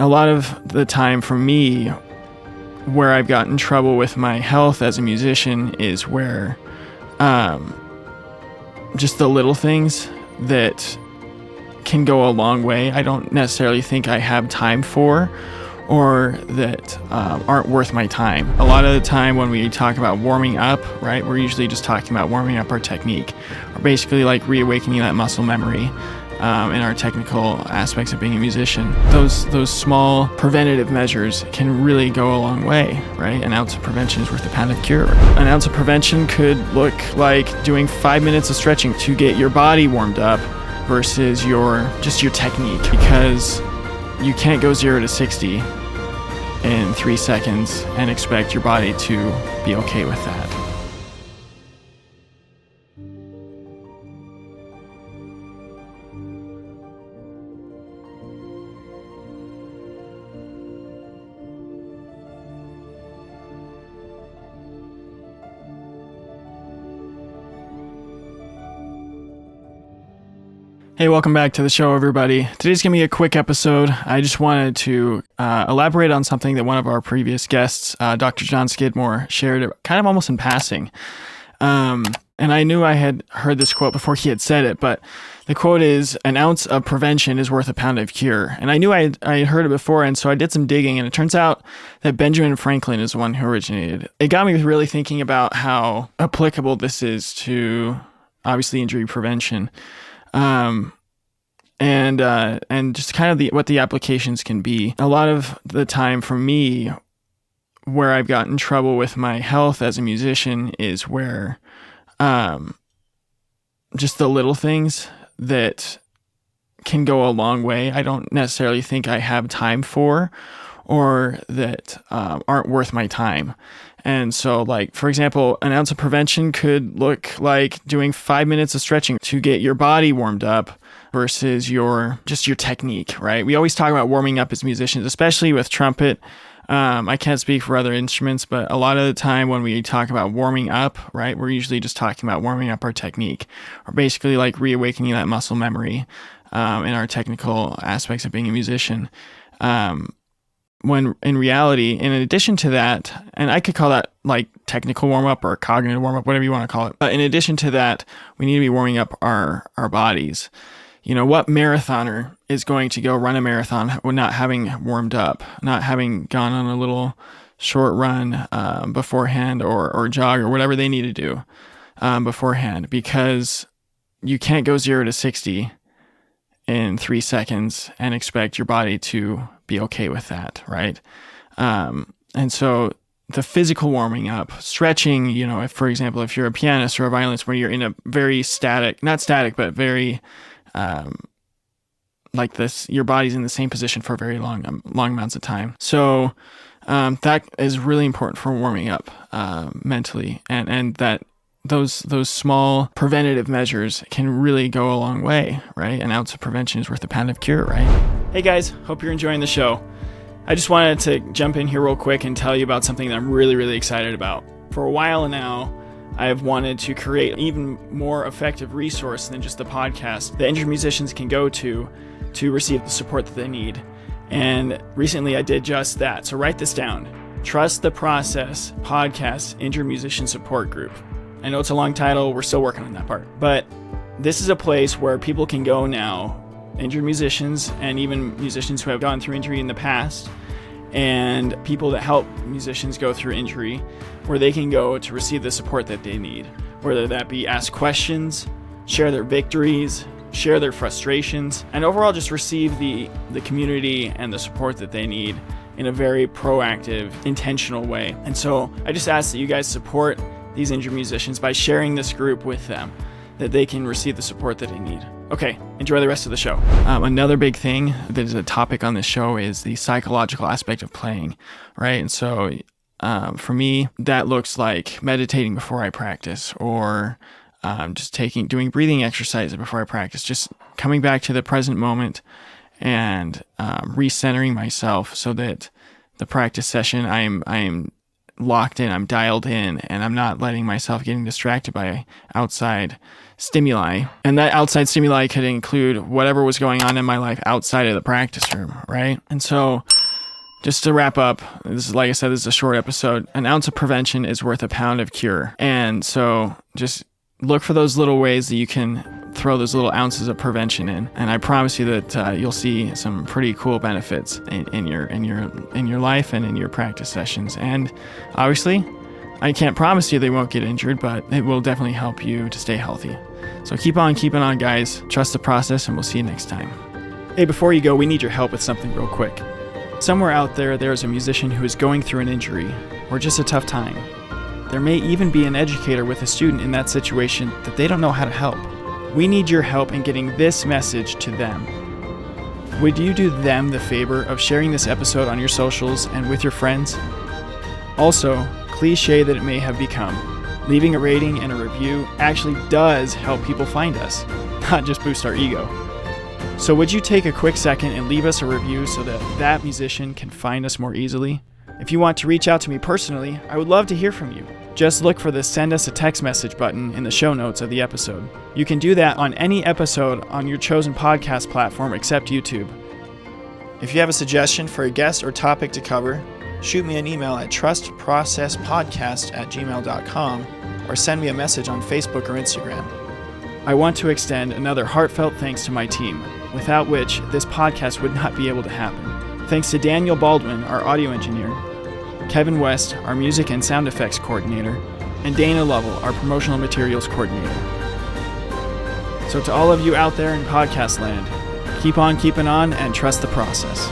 A lot of the time for me, where I've gotten in trouble with my health as a musician is where just the little things that can go a long way I don't necessarily think I have time for, or that aren't worth my time. A lot of the time when we talk about warming up, right, we're usually just talking about warming up our technique, or basically like reawakening that muscle memory in our technical aspects of being a musician. Those small preventative measures can really go a long way, right? An ounce of prevention is worth a pound of cure. An ounce of prevention could look like doing 5 minutes of stretching to get your body warmed up versus your technique, because you can't go 0 to 60 in 3 seconds and expect your body to be okay with that. Hey, welcome back to the show, everybody. Today's going to be a quick episode. I just wanted to elaborate on something that one of our previous guests, Dr. Jon Skidmore, shared kind of almost in passing. And I knew I had heard this quote before he had said it, but the quote is, "An ounce of prevention is worth a pound of cure." And I knew I had heard it before, and so I did some digging, and it turns out that Benjamin Franklin is the one who originated it. It got me really thinking about how applicable this is to, obviously, injury prevention. And just kind of what the applications can be. A lot of the time for me, where I've gotten in trouble with my health as a musician is where just the little things that can go a long way I don't necessarily think I have time for, or that aren't worth my time. And so, like, for example, an ounce of prevention could look like doing 5 minutes of stretching to get your body warmed up versus your technique, right? We always talk about warming up as musicians, especially with trumpet. I can't speak for other instruments, but a lot of the time when we talk about warming up, right, we're usually just talking about warming up our technique, or basically like reawakening that muscle memory in our technical aspects of being a musician. When in reality, in addition to that, and I could call that like technical warm-up or cognitive warm-up, whatever you want to call it. But in addition to that, we need to be warming up our bodies. You know, what marathoner is going to go run a marathon not having warmed up, not having gone on a little short run beforehand, or jog, or whatever they need to do beforehand, because you can't go 0 to 60 in 3 seconds and expect your body to be okay with that, right? And so the physical warming up, stretching, you know, if, for example, if you're a pianist or a violinist where you're in a very not static, but very like this, your body's in the same position for very long amounts of time. So that is really important for warming up mentally, and that those small preventative measures can really go a long way, right? An ounce of prevention is worth a pound of cure, right? Hey guys, hope you're enjoying the show. I just wanted to jump in here real quick and tell you about something that I'm really, really excited about. For a while now, I have wanted to create an even more effective resource than just the podcast that injured musicians can go to receive the support that they need. And recently I did just that. So write this down. Trust the Process Podcast Injured Musician Support Group. I know it's a long title. We're still working on that part. But this is a place where people can go now, injured musicians and even musicians who have gone through injury in the past, and people that help musicians go through injury, where they can go to receive the support that they need, whether that be ask questions, share their victories, share their frustrations, and overall just receive the community and the support that they need in a very proactive, intentional way. And so I just ask that you guys support these injured musicians by sharing this group with them, that they can receive the support that they need. Okay, enjoy the rest of the show. Another big thing that is a topic on this show is the psychological aspect of playing, right? And so for me, that looks like meditating before I practice, or just doing breathing exercises before I practice, just coming back to the present moment and recentering myself so that the practice session, I am locked in, I'm dialed in, and I'm not letting myself getting distracted by outside stimuli. And that outside stimuli could include whatever was going on in my life outside of the practice room, right? And so just to wrap up, this is, like I said, this is a short episode. An ounce of prevention is worth a pound of cure. And so just look for those little ways that you can throw those little ounces of prevention in, and I promise you that you'll see some pretty cool benefits in your life and in your practice sessions. And obviously, I can't promise you they won't get injured, but it will definitely help you to stay healthy. So keep on keeping on, guys. Trust the process, and we'll see you next time. Hey, before you go, we need your help with something real quick. Somewhere out there's a musician who is going through an injury or just a tough time. There may even be an educator with a student in that situation that they don't know how to help. We need your help in getting this message to them. Would you do them the favor of sharing this episode on your socials and with your friends? Also, cliche that it may have become, leaving a rating and a review actually does help people find us, not just boost our ego. So would you take a quick second and leave us a review so that musician can find us more easily? If you want to reach out to me personally, I would love to hear from you. Just look for the Send Us a Text Message button in the show notes of the episode. You can do that on any episode on your chosen podcast platform except YouTube. If you have a suggestion for a guest or topic to cover, shoot me an email at trustprocesspodcast@gmail.com or send me a message on Facebook or Instagram. I want to extend another heartfelt thanks to my team, without which this podcast would not be able to happen. Thanks to Daniel Baldwin, our audio engineer, Kevin West, our music and sound effects coordinator, and Dana Lovell, our promotional materials coordinator. So to all of you out there in podcast land, keep on keeping on and trust the process.